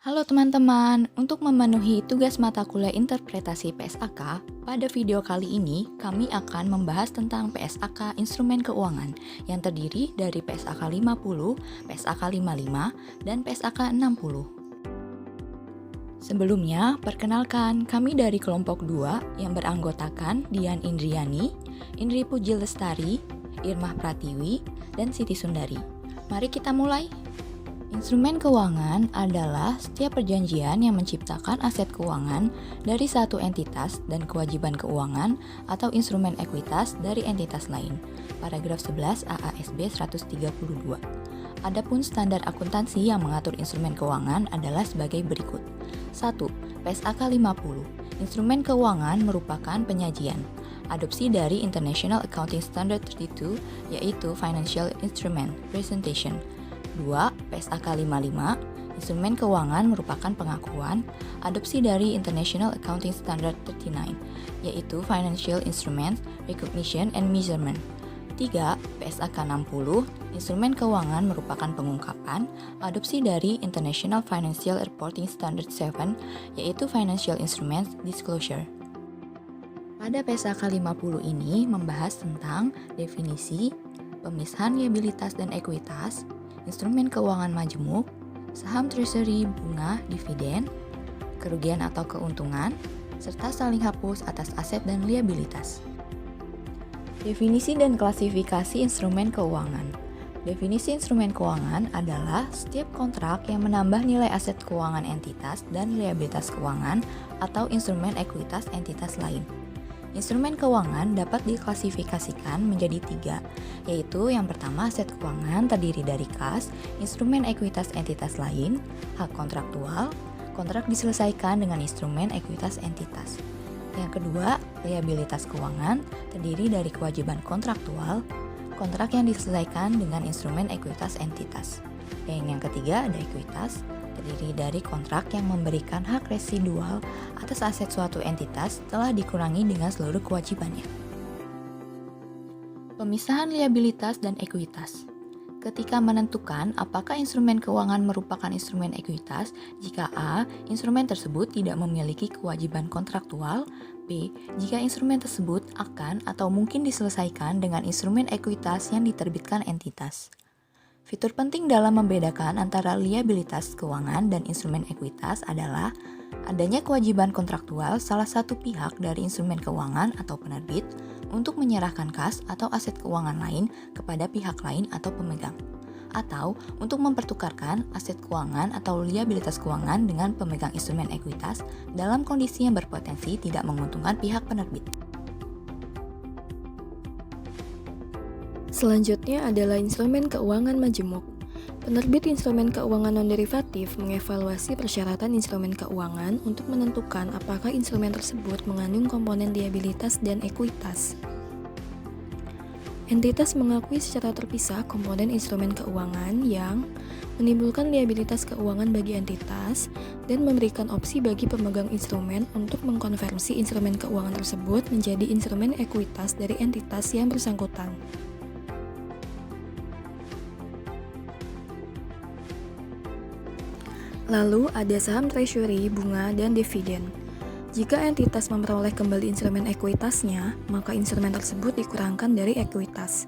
Halo teman-teman, untuk memenuhi tugas mata kuliah interpretasi PSAK, pada video kali ini kami akan membahas tentang PSAK Instrumen Keuangan yang terdiri dari PSAK 50, PSAK 55, dan PSAK 60. Sebelumnya, perkenalkan kami dari kelompok 2 yang beranggotakan Dian Indriani, Indri Puji Lestari, Irmah Pratiwi, dan Siti Sundari. Mari kita mulai. Instrumen keuangan adalah setiap perjanjian yang menciptakan aset keuangan dari satu entitas dan kewajiban keuangan atau instrumen ekuitas dari entitas lain. Paragraf 11 AASB 132. Adapun standar akuntansi yang mengatur instrumen keuangan adalah sebagai berikut. 1. PSAK 50. Instrumen keuangan merupakan penyajian. Adopsi dari International Accounting Standard 32 yaitu Financial Instrument Presentation. 2. PSAK 55, instrumen keuangan merupakan pengakuan, adopsi dari International Accounting Standard 39, yaitu Financial Instruments, Recognition and Measurement. 3. PSAK 60, instrumen keuangan merupakan pengungkapan, adopsi dari International Financial Reporting Standard 7, yaitu Financial Instruments Disclosure. Pada PSAK 50 ini membahas tentang definisi, pemisahan liabilitas dan ekuitas, instrumen keuangan majemuk, saham treasury, bunga, dividen, kerugian atau keuntungan, serta saling hapus atas aset dan liabilitas. Definisi dan klasifikasi instrumen keuangan. Definisi instrumen keuangan adalah setiap kontrak yang menambah nilai aset keuangan entitas dan liabilitas keuangan atau instrumen ekuitas entitas lain. Instrumen keuangan dapat diklasifikasikan menjadi 3, yaitu yang pertama aset keuangan terdiri dari kas, instrumen ekuitas entitas lain, hak kontraktual, kontrak diselesaikan dengan instrumen ekuitas entitas. Yang kedua, liabilitas keuangan terdiri dari kewajiban kontraktual, kontrak yang diselesaikan dengan instrumen ekuitas entitas. Yang ketiga ada ekuitas, terdiri dari kontrak yang memberikan hak residual atas aset suatu entitas telah dikurangi dengan seluruh kewajibannya. Pemisahan liabilitas dan ekuitas. Ketika menentukan apakah instrumen keuangan merupakan instrumen ekuitas, jika A. Instrumen tersebut tidak memiliki kewajiban kontraktual, B. Jika instrumen tersebut akan atau mungkin diselesaikan dengan instrumen ekuitas yang diterbitkan entitas. Fitur penting dalam membedakan antara liabilitas keuangan dan instrumen ekuitas adalah adanya kewajiban kontraktual salah satu pihak dari instrumen keuangan atau penerbit untuk menyerahkan kas atau aset keuangan lain kepada pihak lain atau pemegang, atau untuk mempertukarkan aset keuangan atau liabilitas keuangan dengan pemegang instrumen ekuitas dalam kondisi yang berpotensi tidak menguntungkan pihak penerbit. Selanjutnya adalah instrumen keuangan majemuk. Penerbit instrumen keuangan non-derivatif mengevaluasi persyaratan instrumen keuangan untuk menentukan apakah instrumen tersebut mengandung komponen liabilitas dan ekuitas. Entitas mengakui secara terpisah komponen instrumen keuangan yang menimbulkan liabilitas keuangan bagi entitas dan memberikan opsi bagi pemegang instrumen untuk mengkonversi instrumen keuangan tersebut menjadi instrumen ekuitas dari entitas yang bersangkutan. Lalu ada saham treasury, bunga, dan dividen. Jika entitas memperoleh kembali instrumen ekuitasnya, maka instrumen tersebut dikurangkan dari ekuitas.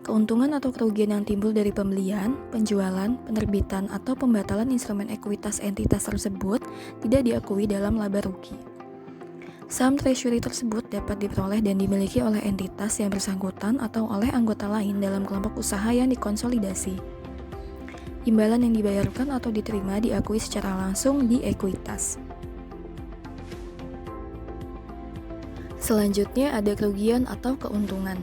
Keuntungan atau kerugian yang timbul dari pembelian, penjualan, penerbitan, atau pembatalan instrumen ekuitas entitas tersebut tidak diakui dalam laba rugi. Saham treasury tersebut dapat diperoleh dan dimiliki oleh entitas yang bersangkutan atau oleh anggota lain dalam kelompok usaha yang dikonsolidasi. Imbalan yang dibayarkan atau diterima diakui secara langsung di ekuitas. Selanjutnya ada kerugian atau keuntungan.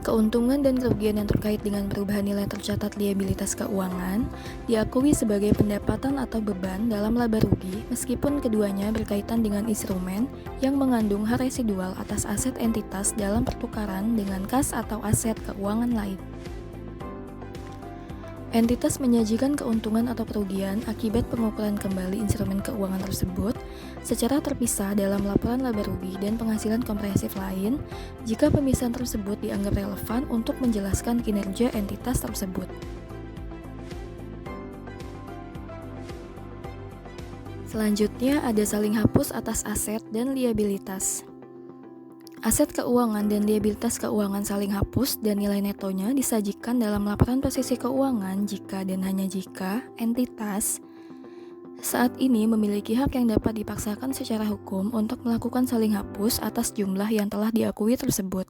Keuntungan dan kerugian yang terkait dengan perubahan nilai tercatat liabilitas keuangan diakui sebagai pendapatan atau beban dalam laba rugi meskipun keduanya berkaitan dengan instrumen yang mengandung hak residual atas aset entitas dalam pertukaran dengan kas atau aset keuangan lain. Entitas menyajikan keuntungan atau kerugian akibat pengukuran kembali instrumen keuangan tersebut secara terpisah dalam laporan laba rugi dan penghasilan komprehensif lain jika pemisahan tersebut dianggap relevan untuk menjelaskan kinerja entitas tersebut. Selanjutnya ada saling hapus atas aset dan liabilitas. Aset keuangan dan liabilitas keuangan saling hapus dan nilai netonya disajikan dalam laporan posisi keuangan jika dan hanya jika entitas saat ini memiliki hak yang dapat dipaksakan secara hukum untuk melakukan saling hapus atas jumlah yang telah diakui tersebut.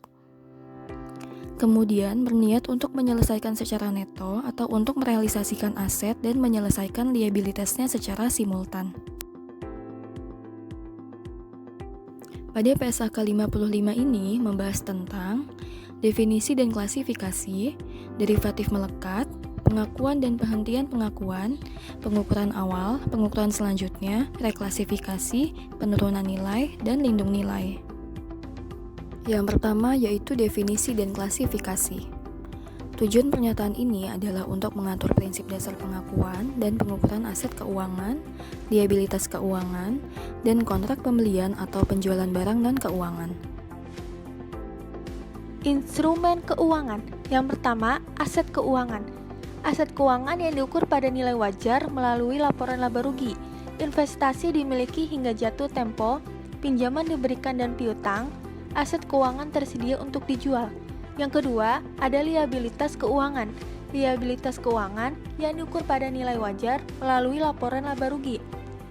Kemudian berniat untuk menyelesaikan secara neto atau untuk merealisasikan aset dan menyelesaikan liabilitasnya secara simultan. Pada PSA ke-55 ini membahas tentang definisi dan klasifikasi, derivatif melekat, pengakuan dan penghentian pengakuan, pengukuran awal, pengukuran selanjutnya, reklasifikasi, penurunan nilai, dan lindung nilai. Yang pertama yaitu definisi dan klasifikasi. Tujuan pernyataan ini adalah untuk mengatur prinsip dasar pengakuan dan pengukuran aset keuangan, liabilitas keuangan, dan kontrak pembelian atau penjualan barang dan keuangan. Instrumen keuangan. Yang pertama, aset keuangan. Aset keuangan yang diukur pada nilai wajar melalui laporan laba rugi. Investasi dimiliki hingga jatuh tempo, pinjaman diberikan dan piutang, aset keuangan tersedia untuk dijual. Yang kedua, ada liabilitas keuangan. Liabilitas keuangan yang diukur pada nilai wajar melalui laporan laba rugi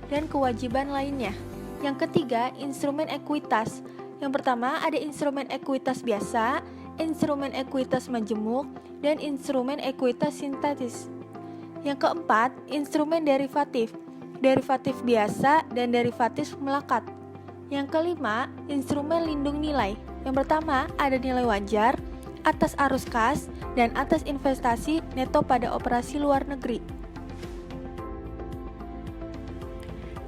dan kewajiban lainnya. Yang ketiga, instrumen ekuitas. Yang pertama, ada instrumen ekuitas biasa, instrumen ekuitas majemuk, dan instrumen ekuitas sintetis. Yang keempat, instrumen derivatif. Derivatif biasa dan derivatif melekat. Yang kelima, instrumen lindung nilai. Yang pertama, ada nilai wajar, atas arus kas, dan atas investasi neto pada operasi luar negeri.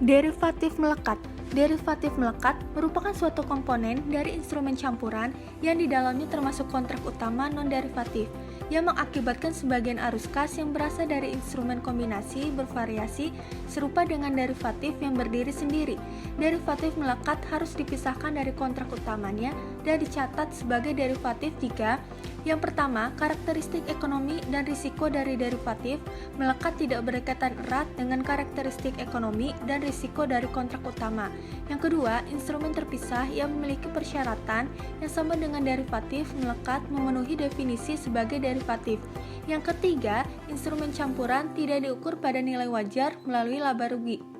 Derivatif melekat. Derivatif melekat merupakan suatu komponen dari instrumen campuran yang di dalamnya termasuk kontrak utama non-derivatif yang mengakibatkan sebagian arus kas yang berasal dari instrumen kombinasi bervariasi serupa dengan derivatif yang berdiri sendiri. Derivatif melekat harus dipisahkan dari kontrak utamanya dan dicatat sebagai derivatif jika yang pertama, karakteristik ekonomi dan risiko dari derivatif melekat tidak berkaitan erat dengan karakteristik ekonomi dan risiko dari kontrak utama. Yang kedua, instrumen terpisah yang memiliki persyaratan yang sama dengan derivatif melekat memenuhi definisi sebagai derivatif. Yang ketiga, instrumen campuran tidak diukur pada nilai wajar melalui laba rugi.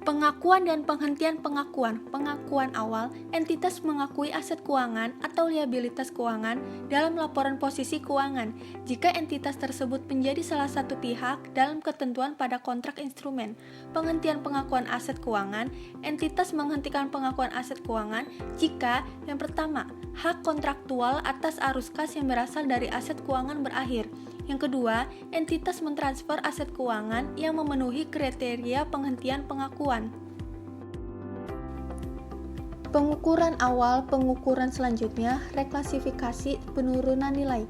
Pengakuan dan penghentian pengakuan. Pengakuan awal, entitas mengakui aset keuangan atau liabilitas keuangan dalam laporan posisi keuangan jika entitas tersebut menjadi salah satu pihak dalam ketentuan pada kontrak instrumen. Penghentian pengakuan aset keuangan, entitas menghentikan pengakuan aset keuangan jika yang pertama, hak kontraktual atas arus kas yang berasal dari aset keuangan berakhir. Yang kedua, entitas mentransfer aset keuangan yang memenuhi kriteria penghentian pengakuan. Pengukuran awal, pengukuran selanjutnya, reklasifikasi, penurunan nilai.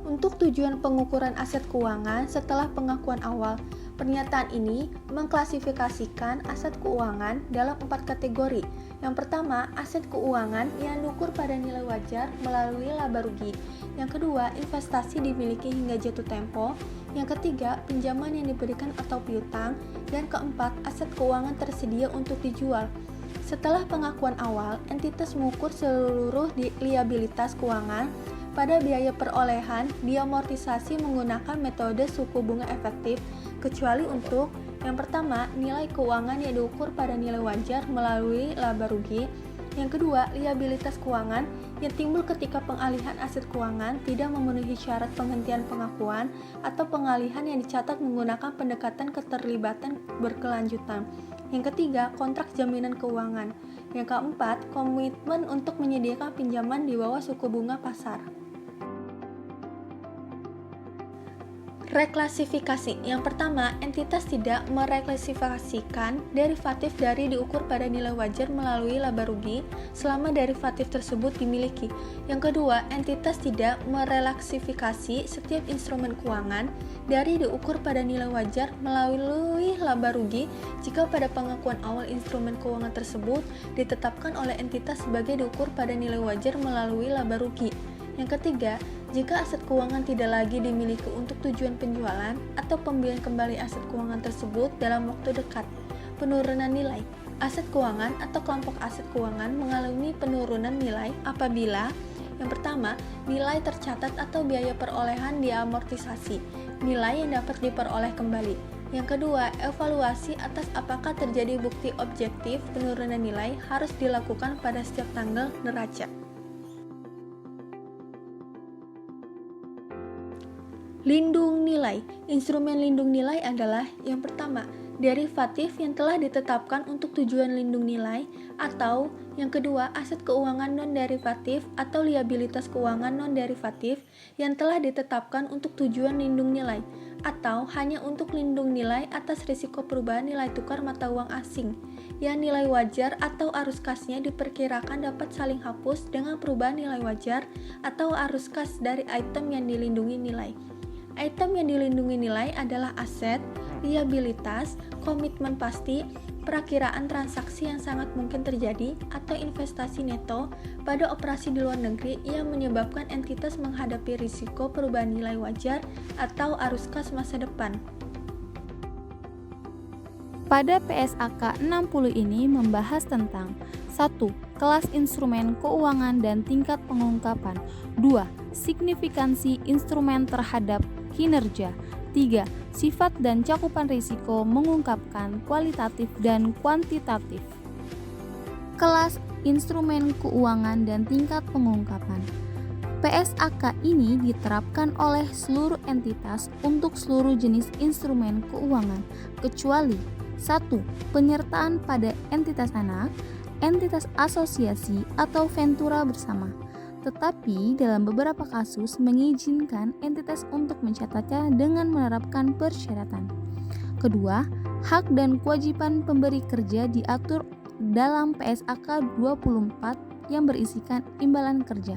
Untuk tujuan pengukuran aset keuangan setelah pengakuan awal, pernyataan ini mengklasifikasikan aset keuangan dalam 4 kategori. Yang pertama, aset keuangan yang diukur pada nilai wajar melalui laba rugi. Yang kedua, investasi dimiliki hingga jatuh tempo. Yang ketiga, pinjaman yang diberikan atau piutang. Dan keempat, aset keuangan tersedia untuk dijual. Setelah pengakuan awal, entitas mengukur seluruh liabilitas keuangan pada biaya perolehan diamortisasi menggunakan metode suku bunga efektif, kecuali untuk yang pertama, nilai keuangan yang diukur pada nilai wajar melalui laba rugi. Yang kedua, liabilitas keuangan yang timbul ketika pengalihan aset keuangan tidak memenuhi syarat penghentian pengakuan atau pengalihan yang dicatat menggunakan pendekatan keterlibatan berkelanjutan. Yang ketiga, kontrak jaminan keuangan. Yang keempat, komitmen untuk menyediakan pinjaman di bawah suku bunga pasar. Reklasifikasi. Yang pertama, entitas tidak mereklasifikasikan derivatif dari diukur pada nilai wajar melalui laba rugi selama derivatif tersebut dimiliki. Yang kedua, entitas tidak merelaksifikasi setiap instrumen keuangan dari diukur pada nilai wajar melalui laba rugi jika pada pengakuan awal instrumen keuangan tersebut ditetapkan oleh entitas sebagai diukur pada nilai wajar melalui laba rugi. Yang ketiga, Jika aset keuangan tidak lagi dimiliki untuk tujuan penjualan atau pembelian kembali aset keuangan tersebut dalam waktu dekat. Penurunan nilai. Aset keuangan atau kelompok aset keuangan mengalami penurunan nilai apabila yang pertama, nilai tercatat atau biaya perolehan diamortisasi, nilai yang dapat diperoleh kembali. Yang kedua, evaluasi atas apakah terjadi bukti objektif penurunan nilai harus dilakukan pada setiap tanggal neraca. Lindung nilai. Instrumen lindung nilai adalah yang pertama, derivatif yang telah ditetapkan untuk tujuan lindung nilai, atau yang kedua, aset keuangan non-derivatif atau liabilitas keuangan non-derivatif yang telah ditetapkan untuk tujuan lindung nilai, atau hanya untuk lindung nilai atas risiko perubahan nilai tukar mata uang asing, yang nilai wajar atau arus kasnya diperkirakan dapat saling hapus dengan perubahan nilai wajar atau arus kas dari item yang dilindungi nilai. Item yang dilindungi nilai adalah aset, liabilitas, komitmen pasti, perakiraan transaksi yang sangat mungkin terjadi, atau investasi neto pada operasi di luar negeri yang menyebabkan entitas menghadapi risiko perubahan nilai wajar atau arus kas masa depan. Pada PSAK 60 ini membahas tentang 1. Kelas instrumen keuangan dan tingkat pengungkapan. 2. Signifikansi instrumen terhadap kinerja. 3. Sifat dan cakupan risiko mengungkapkan kualitatif dan kuantitatif. Kelas instrumen keuangan dan tingkat pengungkapan. PSAK ini diterapkan oleh seluruh entitas untuk seluruh jenis instrumen keuangan, kecuali 1. Penyertaan pada entitas anak, entitas asosiasi atau ventura bersama, tetapi dalam beberapa kasus mengizinkan entitas untuk mencatatnya dengan menerapkan persyaratan. Kedua, hak dan kewajiban pemberi kerja diatur dalam PSAK 24 yang berisikan imbalan kerja.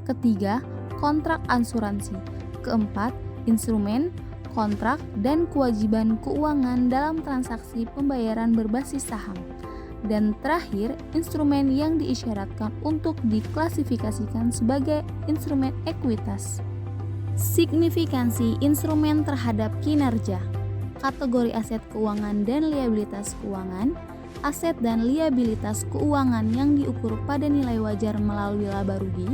Ketiga, kontrak asuransi. Keempat, instrumen, kontrak, dan kewajiban keuangan dalam transaksi pembayaran berbasis saham. Dan terakhir, instrumen yang diisyaratkan untuk diklasifikasikan sebagai instrumen ekuitas. Signifikansi instrumen terhadap kinerja. Kategori aset keuangan dan liabilitas keuangan. Aset dan liabilitas keuangan yang diukur pada nilai wajar melalui laba rugi.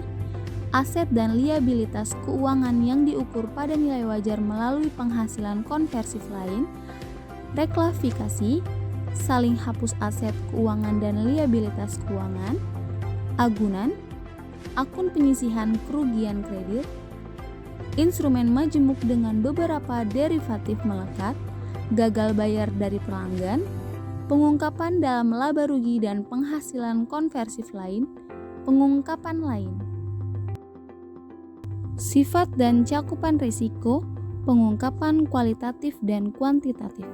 Aset dan liabilitas keuangan yang diukur pada nilai wajar melalui penghasilan konversif lain. Reklasifikasi, saling hapus aset keuangan dan liabilitas keuangan, agunan, akun penyisihan kerugian kredit, instrumen majemuk dengan beberapa derivatif melekat, gagal bayar dari pelanggan, pengungkapan dalam laba rugi dan penghasilan konversif lain, pengungkapan lain. Sifat dan cakupan risiko, pengungkapan kualitatif dan kuantitatif.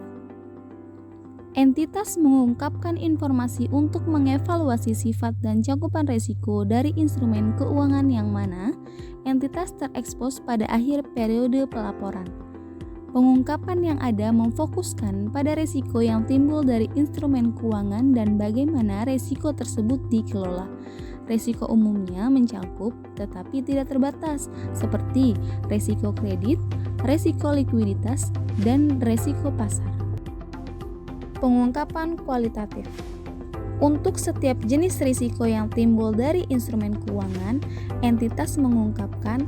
Entitas mengungkapkan informasi untuk mengevaluasi sifat dan cakupan risiko dari instrumen keuangan yang mana entitas terekspos pada akhir periode pelaporan. Pengungkapan yang ada memfokuskan pada risiko yang timbul dari instrumen keuangan dan bagaimana risiko tersebut dikelola. Risiko umumnya mencakup tetapi tidak terbatas, seperti risiko kredit, risiko likuiditas, dan risiko pasar. Pengungkapan kualitatif. Untuk setiap jenis risiko yang timbul dari instrumen keuangan, entitas mengungkapkan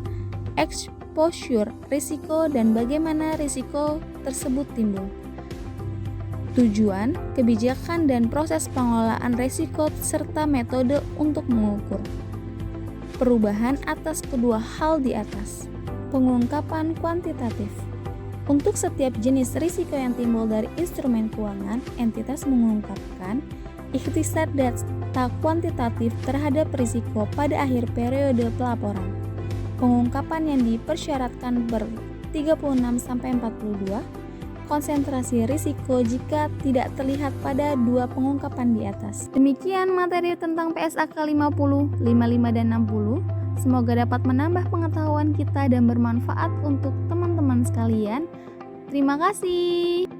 exposure risiko dan bagaimana risiko tersebut timbul. Tujuan, kebijakan dan proses pengelolaan risiko serta metode untuk mengukur. Perubahan atas kedua hal di atas. Pengungkapan kuantitatif. Untuk setiap jenis risiko yang timbul dari instrumen keuangan, entitas mengungkapkan ikhtisar data kuantitatif terhadap risiko pada akhir periode pelaporan. Pengungkapan yang dipersyaratkan 36-42, konsentrasi risiko jika tidak terlihat pada dua pengungkapan di atas. Demikian materi tentang PSAK 50, 55, dan 60. Semoga dapat menambah pengetahuan kita dan bermanfaat untuk teman-teman sekalian. Terima kasih.